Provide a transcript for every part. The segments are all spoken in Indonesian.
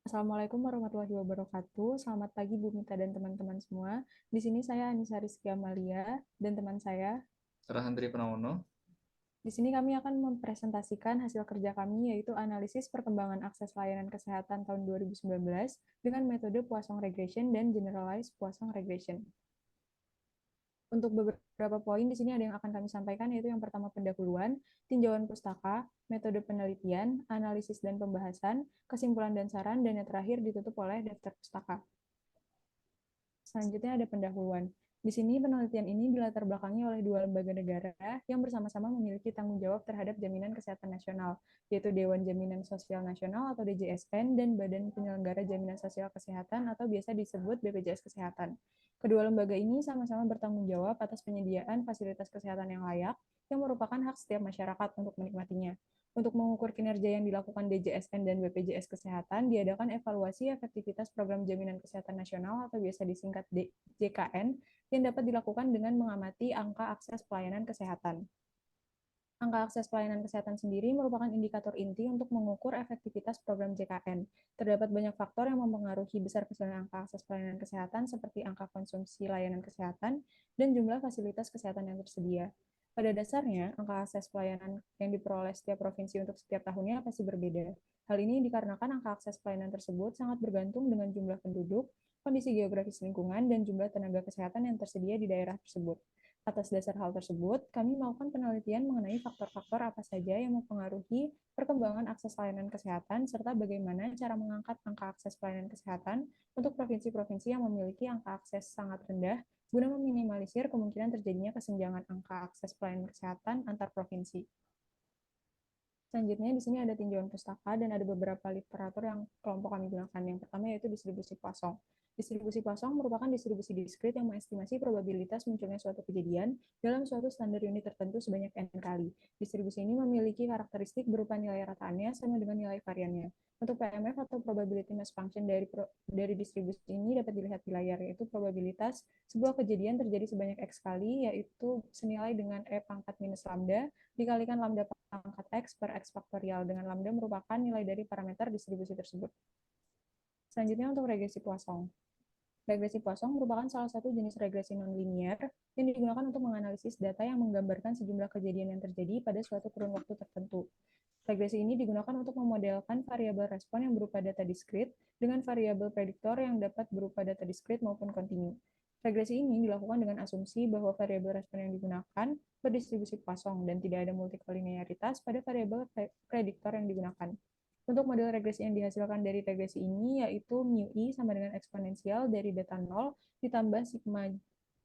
Assalamualaikum warahmatullahi wabarakatuh. Selamat pagi Bu Mita dan teman-teman semua. Di sini saya Anissa Rizky Amalia dan teman saya. Rahandri Pramono. Di sini kami akan mempresentasikan hasil kerja kami yaitu analisis perkembangan akses layanan kesehatan tahun 2019 dengan metode Poisson Regression dan Generalized Poisson Regression. Untuk beberapa poin di sini ada yang akan kami sampaikan, yaitu yang pertama pendahuluan, tinjauan pustaka, metode penelitian, analisis dan pembahasan, kesimpulan dan saran, dan yang terakhir ditutup oleh daftar pustaka. Selanjutnya ada pendahuluan. Di sini penelitian ini dilatar belakangi oleh dua lembaga negara yang bersama-sama memiliki tanggung jawab terhadap jaminan kesehatan nasional, yaitu Dewan Jaminan Sosial Nasional atau DJSN dan Badan Penyelenggara Jaminan Sosial Kesehatan atau biasa disebut BPJS Kesehatan. Kedua lembaga ini sama-sama bertanggung jawab atas penyediaan fasilitas kesehatan yang layak, yang merupakan hak setiap masyarakat untuk menikmatinya. Untuk mengukur kinerja yang dilakukan DJSN dan BPJS Kesehatan, diadakan evaluasi efektivitas program jaminan kesehatan nasional atau biasa disingkat JKN yang dapat dilakukan dengan mengamati angka akses pelayanan kesehatan. Angka akses pelayanan kesehatan sendiri merupakan indikator inti untuk mengukur efektivitas program JKN. Terdapat banyak faktor yang mempengaruhi besar kecilnya angka akses pelayanan kesehatan seperti angka konsumsi layanan kesehatan dan jumlah fasilitas kesehatan yang tersedia. Pada dasarnya, angka akses pelayanan yang diperoleh setiap provinsi untuk setiap tahunnya pasti berbeda. Hal ini dikarenakan angka akses pelayanan tersebut sangat bergantung dengan jumlah penduduk, kondisi geografis lingkungan, dan jumlah tenaga kesehatan yang tersedia di daerah tersebut. Atas dasar hal tersebut, kami melakukan penelitian mengenai faktor-faktor apa saja yang mempengaruhi perkembangan akses layanan kesehatan, serta bagaimana cara mengangkat angka akses pelayanan kesehatan untuk provinsi-provinsi yang memiliki angka akses sangat rendah, guna meminimalisir kemungkinan terjadinya kesenjangan angka akses pelayanan kesehatan antar provinsi. Selanjutnya, di sini ada tinjauan pustaka dan ada beberapa literatur yang kelompok kami gunakan. Yang pertama yaitu distribusi Poisson. Distribusi Poisson merupakan distribusi diskrit yang mengestimasi probabilitas munculnya suatu kejadian dalam suatu standar unit tertentu sebanyak n kali. Distribusi ini memiliki karakteristik berupa nilai rataannya sama dengan nilai variannya. Untuk PMF atau probability mass function dari distribusi ini dapat dilihat di layar, yaitu probabilitas sebuah kejadian terjadi sebanyak X kali, yaitu senilai dengan E pangkat minus lambda dikalikan lambda pangkat X per X faktorial, dengan lambda merupakan nilai dari parameter distribusi tersebut. Selanjutnya untuk regresi Poisson. Regresi Poisson merupakan salah satu jenis regresi nonlinear yang digunakan untuk menganalisis data yang menggambarkan sejumlah kejadian yang terjadi pada suatu kurun waktu tertentu. Regresi ini digunakan untuk memodelkan variabel respon yang berupa data diskrit dengan variabel prediktor yang dapat berupa data diskrit maupun kontinu. Regresi ini dilakukan dengan asumsi bahwa variabel respon yang digunakan berdistribusi Poisson dan tidak ada multikolinearitas pada variabel prediktor yang digunakan. Untuk model regresi yang dihasilkan dari regresi ini yaitu mu i sama dengan eksponensial dari beta 0 ditambah sigma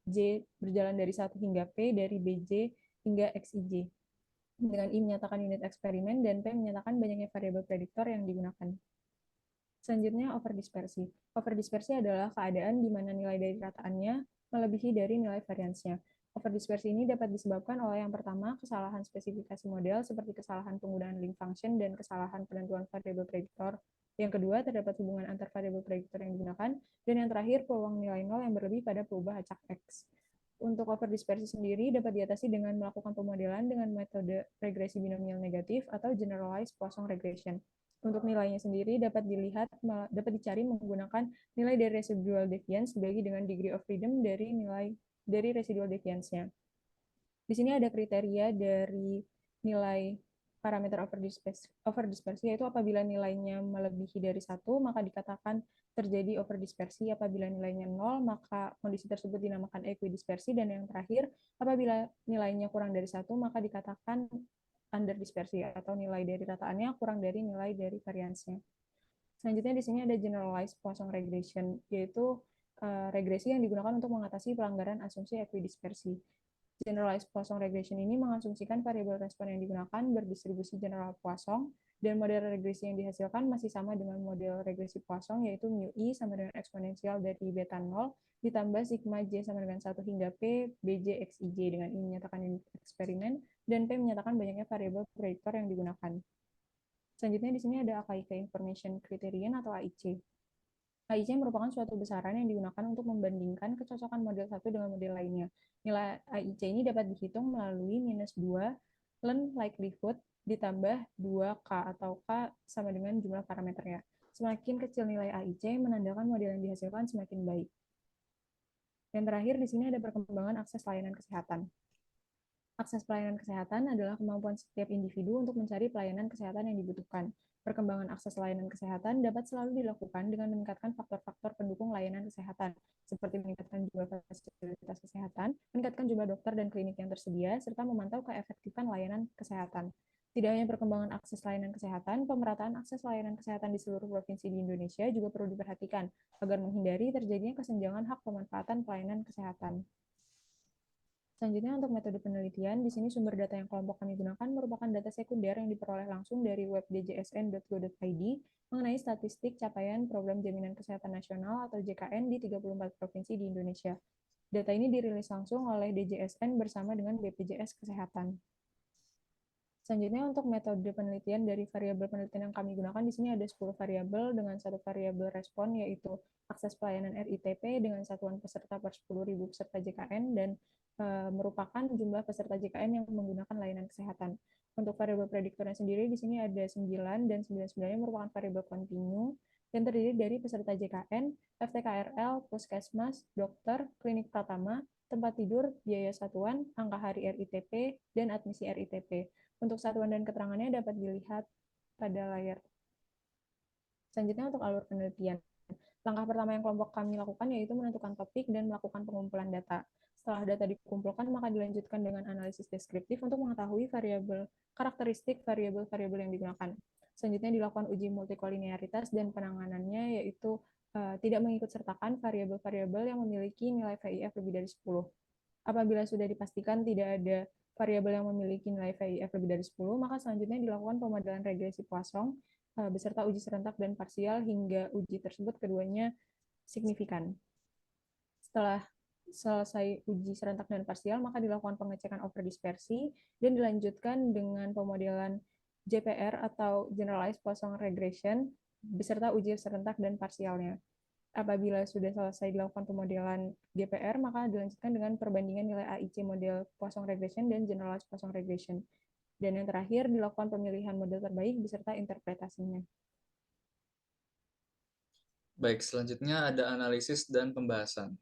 j berjalan dari 1 hingga p dari bj hingga xij. Dengan i menyatakan unit eksperimen dan p menyatakan banyaknya variabel prediktor yang digunakan. Selanjutnya, overdispersi. Overdispersi adalah keadaan di mana nilai dari rataannya melebihi dari nilai variansnya. Overdispersi ini dapat disebabkan oleh yang pertama, kesalahan spesifikasi model seperti kesalahan penggunaan link function dan kesalahan penentuan variabel prediktor. Yang kedua, terdapat hubungan antar variabel prediktor yang digunakan. Dan yang terakhir, peluang nilai nol yang berlebih pada perubahan acak X. Untuk overdispersi sendiri dapat diatasi dengan melakukan pemodelan dengan metode regresi binomial negatif atau generalized Poisson regression. Untuk nilainya sendiri dapat dicari menggunakan nilai dari residual deviance dibagi dengan degree of freedom dari residual deviance-nya. Di sini ada kriteria dari nilai parameter overdispersi, yaitu apabila nilainya melebihi dari 1, maka dikatakan terjadi overdispersi. Apabila nilainya 0, maka kondisi tersebut dinamakan equidispersi. Dan yang terakhir, apabila nilainya kurang dari 1, maka dikatakan underdispersi atau nilai dari rataannya kurang dari nilai dari variansnya. Selanjutnya di sini ada generalized Poisson regression, yaitu regresi yang digunakan untuk mengatasi pelanggaran asumsi equidispersi. Generalized Poisson regression ini mengasumsikan variabel respon yang digunakan berdistribusi general Poisson, dan model regresi yang dihasilkan masih sama dengan model regresi Poisson, yaitu mu i sama dengan eksponensial dari beta 0 ditambah sigma j sama dengan 1 hingga p bj xij, dengan i menyatakan unit eksperimen dan p menyatakan banyaknya variabel prediktor yang digunakan. Selanjutnya di sini ada AKIK Information Criterion atau AIC. AIC merupakan suatu besaran yang digunakan untuk membandingkan kecocokan model satu dengan model lainnya. Nilai AIC ini dapat dihitung melalui minus 2 learn likelihood ditambah 2K atau K sama dengan jumlah parameternya. Semakin kecil nilai AIC, menandakan model yang dihasilkan semakin baik. Yang terakhir, di sini ada perkembangan akses layanan kesehatan. Akses pelayanan kesehatan adalah kemampuan setiap individu untuk mencari pelayanan kesehatan yang dibutuhkan. Perkembangan akses layanan kesehatan dapat selalu dilakukan dengan meningkatkan faktor-faktor pendukung layanan kesehatan, seperti meningkatkan jumlah fasilitas kesehatan, meningkatkan jumlah dokter dan klinik yang tersedia, serta memantau keefektifan layanan kesehatan. Tidak hanya perkembangan akses layanan kesehatan, pemerataan akses layanan kesehatan di seluruh provinsi di Indonesia juga perlu diperhatikan, agar menghindari terjadinya kesenjangan hak pemanfaatan pelayanan kesehatan. Selanjutnya untuk metode penelitian, di sini sumber data yang kelompok kami gunakan merupakan data sekunder yang diperoleh langsung dari web djsn.go.id mengenai statistik capaian Program Jaminan Kesehatan Nasional atau JKN di 34 provinsi di Indonesia. Data ini dirilis langsung oleh DJSN bersama dengan BPJS Kesehatan. Selanjutnya untuk metode penelitian dari variabel penelitian yang kami gunakan, di sini ada 10 variabel dengan satu variabel respon, yaitu akses pelayanan RITP dengan satuan peserta per 10.000 peserta JKN, dan merupakan jumlah peserta JKN yang menggunakan layanan kesehatan. Untuk variabel prediktornya sendiri, di sini ada 9, dan 9-9-nya merupakan variabel kontinu, yang terdiri dari peserta JKN, FTKRL, puskesmas, dokter, klinik pratama, tempat tidur, biaya satuan, angka hari RITP, dan admisi RITP. Untuk satuan dan keterangannya dapat dilihat pada layar. Selanjutnya untuk alur penelitian. Langkah pertama yang kelompok kami lakukan yaitu menentukan topik dan melakukan pengumpulan data. Setelah data dikumpulkan, maka dilanjutkan dengan analisis deskriptif untuk mengetahui karakteristik variabel-variabel yang digunakan. Selanjutnya dilakukan uji multikolinearitas dan penanganannya, yaitu tidak mengikut sertakan variabel-variabel yang memiliki nilai VIF lebih dari 10. Apabila sudah dipastikan tidak ada variabel yang memiliki nilai VIF lebih dari 10, maka selanjutnya dilakukan pemodelan regresi Poisson beserta uji serentak dan parsial hingga uji tersebut keduanya signifikan. Setelah selesai uji serentak dan parsial, maka dilakukan pengecekan overdispersi dan dilanjutkan dengan pemodelan JPR atau Generalized Poisson Regression beserta uji serentak dan parsialnya. Apabila sudah selesai dilakukan pemodelan GPR, maka dilanjutkan dengan perbandingan nilai AIC model Poisson Regression dan Generalized Poisson Regression. Dan yang terakhir, dilakukan pemilihan model terbaik beserta interpretasinya. Baik, selanjutnya ada analisis dan pembahasan.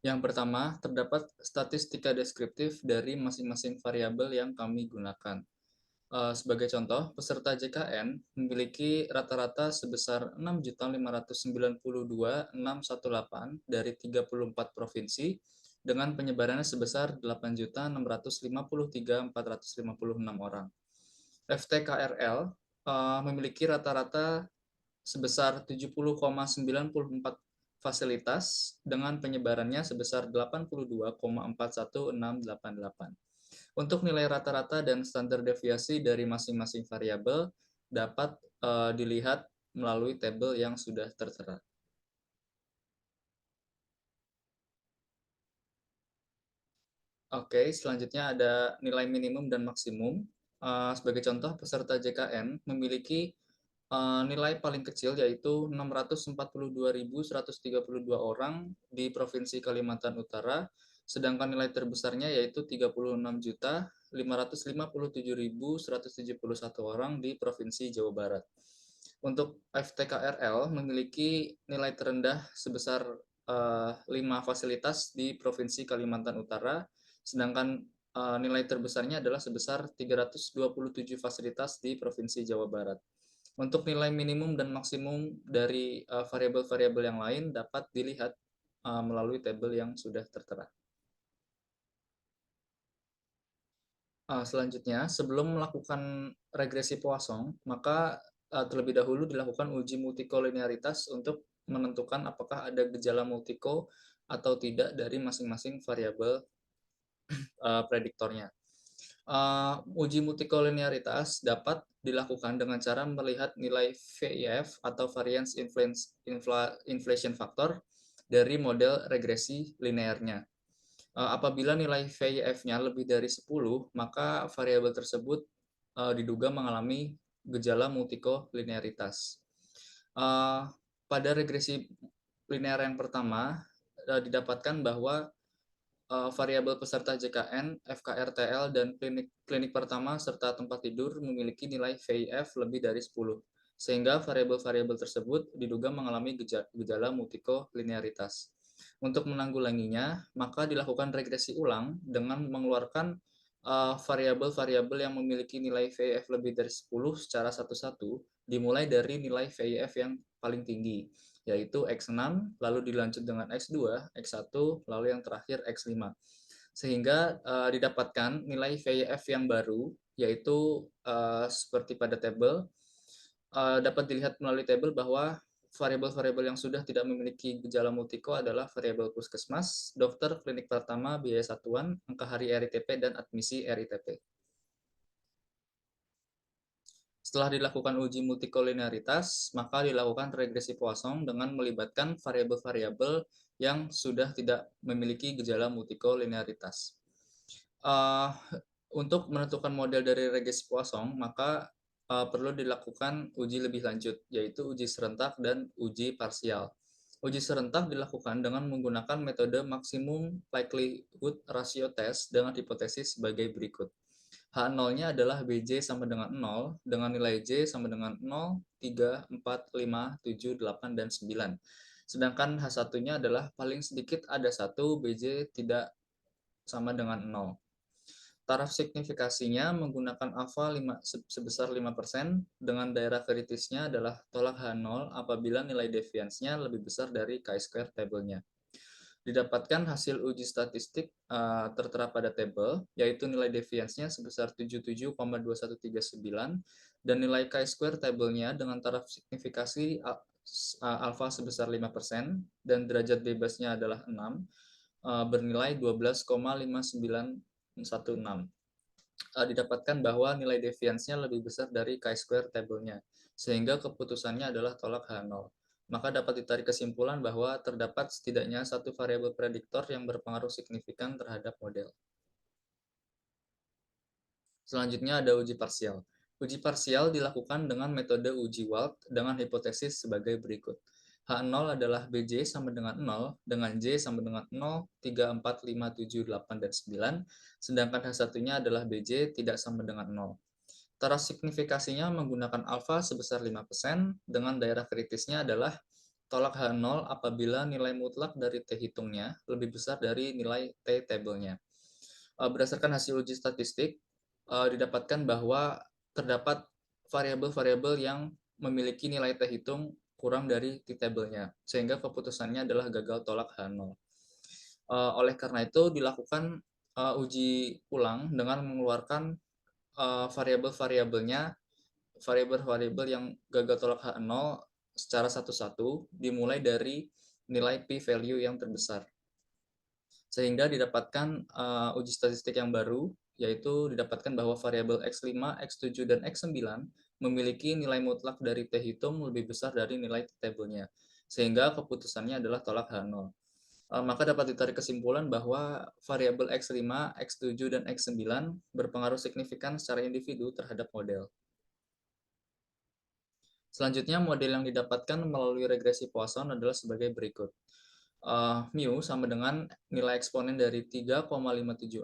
Yang pertama, terdapat statistika deskriptif dari masing-masing variabel yang kami gunakan. Sebagai contoh, peserta JKN memiliki rata-rata sebesar 6.592.618 dari 34 provinsi dengan penyebarannya sebesar 8.653.456 orang. FTKRL memiliki rata-rata sebesar 70,94 fasilitas dengan penyebarannya sebesar 82,41.688. Untuk nilai rata-rata dan standar deviasi dari masing-masing variabel dapat dilihat melalui tabel yang sudah tertera. Oke, selanjutnya ada nilai minimum dan maksimum. Sebagai contoh, peserta JKN memiliki nilai paling kecil yaitu 642.132 orang di Provinsi Kalimantan Utara, sedangkan nilai terbesarnya yaitu 36.557.171 orang di Provinsi Jawa Barat. Untuk FTKRL memiliki nilai terendah sebesar 5 fasilitas di Provinsi Kalimantan Utara, sedangkan nilai terbesarnya adalah sebesar 327 fasilitas di Provinsi Jawa Barat. Untuk nilai minimum dan maksimum dari variabel-variabel yang lain dapat dilihat melalui tabel yang sudah tertera. Selanjutnya, sebelum melakukan regresi Poisson, maka terlebih dahulu dilakukan uji multikolinearitas untuk menentukan apakah ada gejala multiko atau tidak dari masing-masing variabel prediktornya. Uji multikolinearitas dapat dilakukan dengan cara melihat nilai VIF atau Variance Inflation Factor dari model regresi linearnya. Apabila nilai VIF-nya lebih dari 10, maka variabel tersebut diduga mengalami gejala multikolinearitas. Pada regresi linear yang pertama, didapatkan bahwa variabel peserta JKN, FKRTL, dan klinik pertama serta tempat tidur memiliki nilai VIF lebih dari 10, sehingga variabel-variabel tersebut diduga mengalami gejala multikolinearitas. Untuk menanggulanginya, maka dilakukan regresi ulang dengan mengeluarkan variabel-variabel yang memiliki nilai VIF lebih dari 10 secara satu-satu, dimulai dari nilai VIF yang paling tinggi, yaitu X6, lalu dilanjut dengan X2, X1, lalu yang terakhir X5. Sehingga didapatkan nilai VIF yang baru, yaitu seperti pada tabel, dapat dilihat melalui tabel bahwa variabel-variabel yang sudah tidak memiliki gejala multiko adalah variabel puskesmas, dokter, klinik pertama, biaya satuan, angka hari RITP, dan admisi RITP. Setelah dilakukan uji multikolinearitas, maka dilakukan regresi Poisson dengan melibatkan variabel-variabel yang sudah tidak memiliki gejala multikolinearitas. Untuk menentukan model dari regresi Poisson, maka perlu dilakukan uji lebih lanjut, yaitu uji serentak dan uji parsial. Uji serentak dilakukan dengan menggunakan metode maksimum likelihood ratio test dengan hipotesis sebagai berikut. H0-nya adalah BJ sama dengan 0, dengan nilai J sama dengan 0, 3, 4, 5, 7, 8, dan 9. Sedangkan H1-nya adalah paling sedikit ada 1, BJ tidak sama dengan 0. Taraf signifikasinya menggunakan alfa sebesar 5%, dengan daerah kritisnya adalah tolak H0 apabila nilai deviansnya lebih besar dari chi-square tabelnya. Didapatkan hasil uji statistik tertera pada tabel, yaitu nilai deviansnya sebesar 77,2139 dan nilai chi-square tabelnya dengan taraf signifikasi alfa sebesar 5% dan derajat bebasnya adalah 6, bernilai 12,5916. Didapatkan bahwa nilai deviansnya lebih besar dari chi-square tabelnya, sehingga keputusannya adalah tolak H0. Maka dapat ditarik kesimpulan bahwa terdapat setidaknya satu variabel prediktor yang berpengaruh signifikan terhadap model. Selanjutnya ada uji parsial. Uji parsial dilakukan dengan metode uji Wald dengan hipotesis sebagai berikut. H0 adalah BJ sama dengan 0, dengan J sama dengan 0, 3, 4, 5, 7, 8, dan 9, sedangkan H1-nya adalah BJ tidak sama dengan 0. Taraf signifikasinya menggunakan alfa sebesar 5%, dengan daerah kritisnya adalah tolak H0 apabila nilai mutlak dari T hitungnya lebih besar dari nilai T tabelnya. Berdasarkan hasil uji statistik, didapatkan bahwa terdapat variabel-variabel yang memiliki nilai T hitung kurang dari T tabelnya, sehingga keputusannya adalah gagal tolak H0. Oleh karena itu, dilakukan uji ulang dengan mengeluarkan variabel-variabelnya, variabel-variabel yang gagal tolak H0 secara satu-satu, dimulai dari nilai p-value yang terbesar. Sehingga didapatkan uji statistik yang baru, yaitu didapatkan bahwa variabel X5, X7, dan X9 memiliki nilai mutlak dari T hitung lebih besar dari nilai T tabelnya, sehingga keputusannya adalah tolak H0. Maka dapat ditarik kesimpulan bahwa variabel X5, X7, dan X9 berpengaruh signifikan secara individu terhadap model. Selanjutnya, model yang didapatkan melalui regresi Poisson adalah sebagai berikut. Mu sama dengan nilai eksponen dari 3,576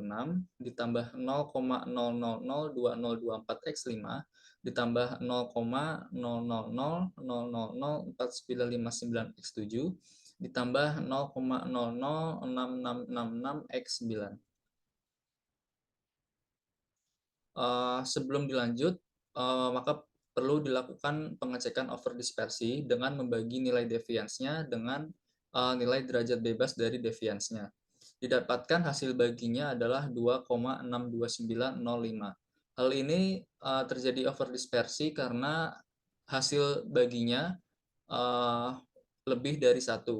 ditambah 0,0002024x5 ditambah 0,000004959x7 ditambah 0,006666x9. Sebelum dilanjut, maka perlu dilakukan pengecekan overdispersi dengan membagi nilai deviansnya dengan nilai derajat bebas dari deviansnya. Didapatkan hasil baginya adalah 2,62905. Hal ini terjadi overdispersi karena hasil baginya lebih dari 1.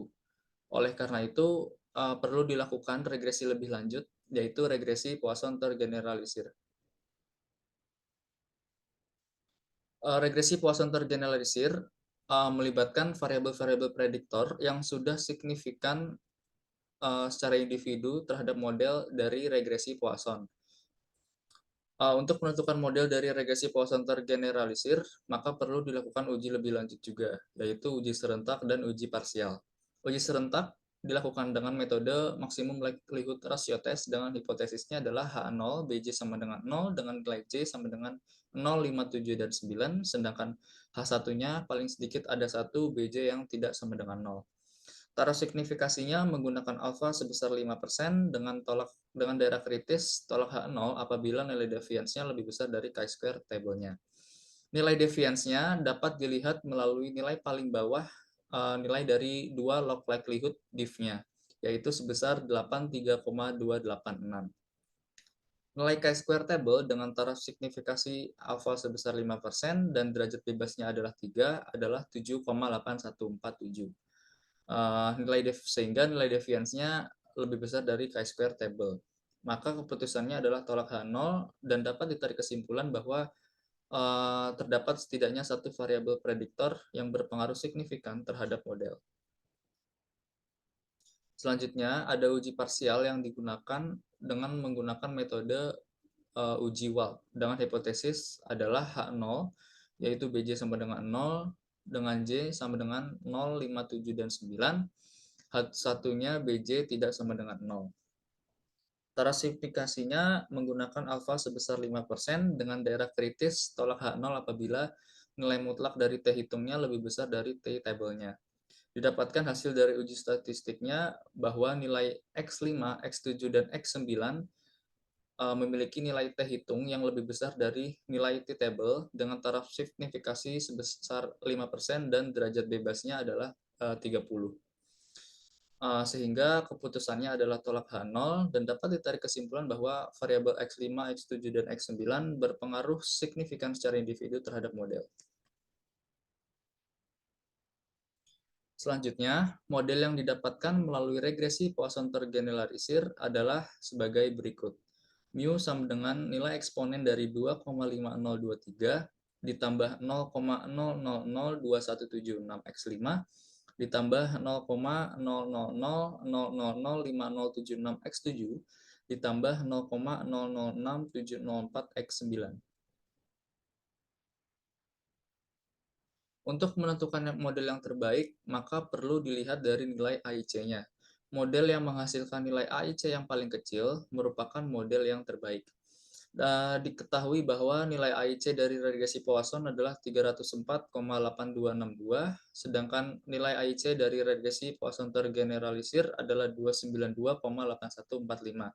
Oleh karena itu, perlu dilakukan regresi lebih lanjut, yaitu regresi Poisson tergeneralisir. Regresi Poisson tergeneralisir melibatkan variabel-variabel prediktor yang sudah signifikan secara individu terhadap model dari regresi Poisson. Untuk menentukan model dari regresi Poisson tergeneralisir, maka perlu dilakukan uji lebih lanjut juga, yaitu uji serentak dan uji parsial. Uji serentak dilakukan dengan metode maksimum likelihood ratio test dengan hipotesisnya adalah H0, BJ sama dengan 0, dengan nilai J sama dengan 0, 5, 7, dan 9, sedangkan H1-nya paling sedikit ada 1, BJ yang tidak sama dengan 0. Taruh signifikasinya menggunakan alfa sebesar 5% dengan daerah kritis tolak H0 apabila nilai deviance-nya lebih besar dari chi-square table-nya. Nilai deviance-nya dapat dilihat melalui nilai paling bawah nilai dari dua log likelihood diff-nya, yaitu sebesar 83,286. Nilai chi-square table dengan taraf signifikasi alfa sebesar 5% dan derajat bebasnya adalah 3 adalah 7,8147. Sehingga nilai deviance-nya lebih besar dari chi-square table. Maka keputusannya adalah tolak H0 dan dapat ditarik kesimpulan bahwa terdapat setidaknya satu variabel prediktor yang berpengaruh signifikan terhadap model. Selanjutnya, ada uji parsial yang digunakan dengan menggunakan metode uji Wald dengan hipotesis adalah H0, yaitu BJ sama dengan 0, dengan J sama dengan 0, 5, 7, dan 9. H1-nya BJ tidak sama dengan 0. Tarasifikasinya menggunakan alfa sebesar 5% dengan daerah kritis tolak H0 apabila nilai mutlak dari T hitungnya lebih besar dari T tabelnya. Didapatkan hasil dari uji statistiknya bahwa nilai X5, X7, dan X9 memiliki nilai T hitung yang lebih besar dari nilai T table dengan taraf signifikasi sebesar 5% dan derajat bebasnya adalah 30. Sehingga keputusannya adalah tolak H0 dan dapat ditarik kesimpulan bahwa variabel X5, X7, dan X9 berpengaruh signifikan secara individu terhadap model. Selanjutnya, model yang didapatkan melalui regresi Poisson tergeneralisir adalah sebagai berikut. Mu sama dengan nilai eksponen dari 2,5023 ditambah 0,000217,6x5 ditambah 0,00005076x7 ditambah 0,006704x9. Untuk menentukan model yang terbaik, maka perlu dilihat dari nilai AIC-nya. Model yang menghasilkan nilai AIC yang paling kecil merupakan model yang terbaik. Diketahui bahwa nilai AIC dari regresi Poisson adalah 304,8262, sedangkan nilai AIC dari regresi Poisson tergeneralisir adalah 292,8145.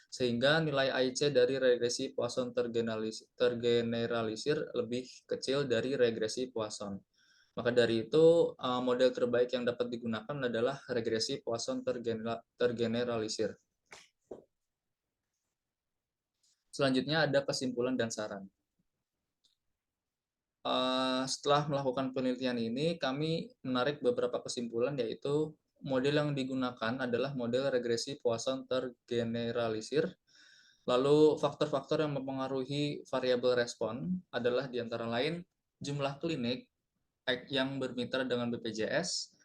Sehingga nilai AIC dari regresi Poisson tergeneralisir lebih kecil dari regresi Poisson. Maka dari itu, model terbaik yang dapat digunakan adalah regresi Poisson tergeneralisir. Selanjutnya ada kesimpulan dan saran. Setelah melakukan penelitian ini, kami menarik beberapa kesimpulan, yaitu model yang digunakan adalah model regresi Poisson tergeneralisir. Lalu faktor-faktor yang mempengaruhi variabel respon adalah diantara lain jumlah klinik yang bermitra dengan BPJS,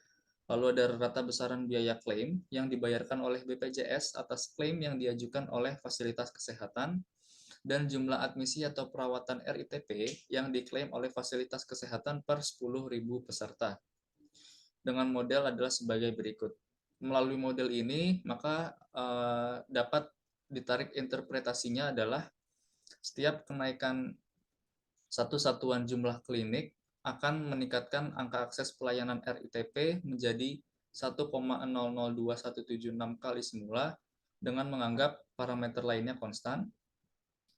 lalu ada rata besaran biaya klaim yang dibayarkan oleh BPJS atas klaim yang diajukan oleh fasilitas kesehatan, dan jumlah admisi atau perawatan RITP yang diklaim oleh fasilitas kesehatan per 10.000 peserta. Dengan model adalah sebagai berikut. Melalui model ini, maka dapat ditarik interpretasinya adalah setiap kenaikan satu satuan jumlah klinik akan meningkatkan angka akses pelayanan RITP menjadi 1,002176 kali semula dengan menganggap parameter lainnya konstan.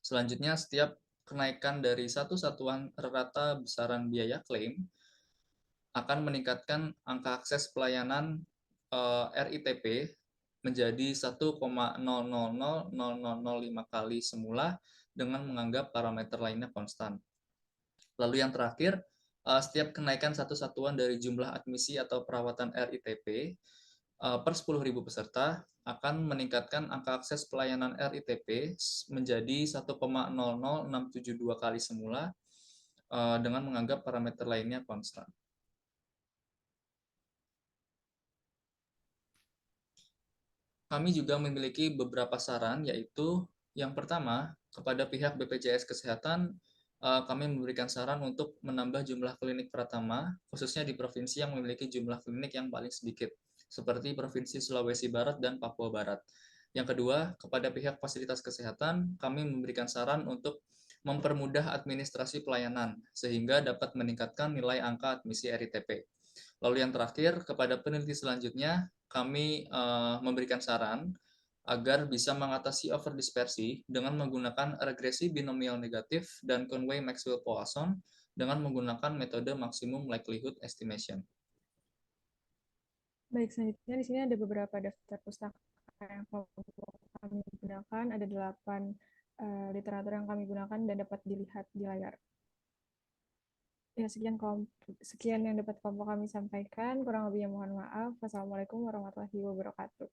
Selanjutnya, setiap kenaikan dari satu satuan rata besaran biaya klaim akan meningkatkan angka akses pelayanan RITP menjadi 1,000005 kali semula dengan menganggap parameter lainnya konstan. Lalu yang terakhir, setiap kenaikan satu satuan dari jumlah admisi atau perawatan RITP per 10.000 peserta akan meningkatkan angka akses pelayanan RITP menjadi 1,00672 kali semula dengan menganggap parameter lainnya konstan. Kami juga memiliki beberapa saran, yaitu yang pertama, kepada pihak BPJS Kesehatan, kami memberikan saran untuk menambah jumlah klinik pratama, khususnya di provinsi yang memiliki jumlah klinik yang paling sedikit. seperti Provinsi Sulawesi Barat dan Papua Barat. Yang kedua, kepada pihak fasilitas kesehatan, kami memberikan saran untuk mempermudah administrasi pelayanan, sehingga dapat meningkatkan nilai angka admisi RITP. Lalu yang terakhir, kepada peneliti selanjutnya, kami memberikan saran agar bisa mengatasi overdispersi dengan menggunakan regresi binomial negatif dan Conway-Maxwell-Poisson dengan menggunakan metode maximum likelihood estimation. Baik, selanjutnya di sini ada beberapa daftar pustaka yang kami gunakan. Ada 8 literatur yang kami gunakan dan dapat dilihat di layar. Ya, sekian yang dapat kelompok kami sampaikan. Kurang lebihnya mohon maaf. Wassalamualaikum warahmatullahi wabarakatuh.